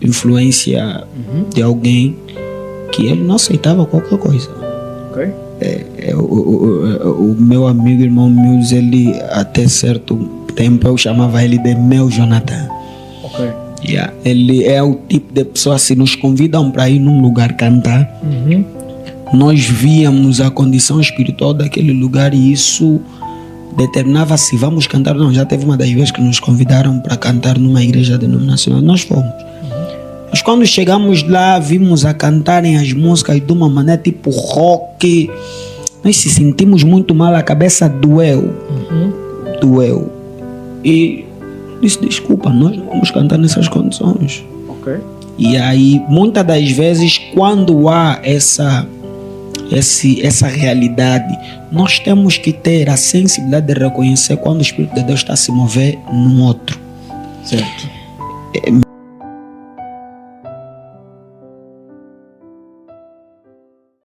influência de alguém que ele não aceitava qualquer coisa. Ok. O meu amigo, irmão Mills, ele até certo tempo eu chamava ele de meu Jonathan. Ok. Yeah. Ele é o tipo de pessoa, se nos convidam para ir num lugar cantar, nós víamos a condição espiritual daquele lugar e isso determinava se vamos cantar ou não. Já teve uma das vezes que nos convidaram para cantar numa igreja denominacional, nós fomos. Mas quando chegamos lá, vimos a cantarem as músicas de uma maneira tipo rock, nós se sentimos muito mal, a cabeça doeu. Doeu. E disse, desculpa, nós não vamos cantar nessas condições. Ok. E aí, muitas das vezes, quando há essa realidade, nós temos que ter a sensibilidade de reconhecer quando o Espírito de Deus está a se mover num outro. Certo.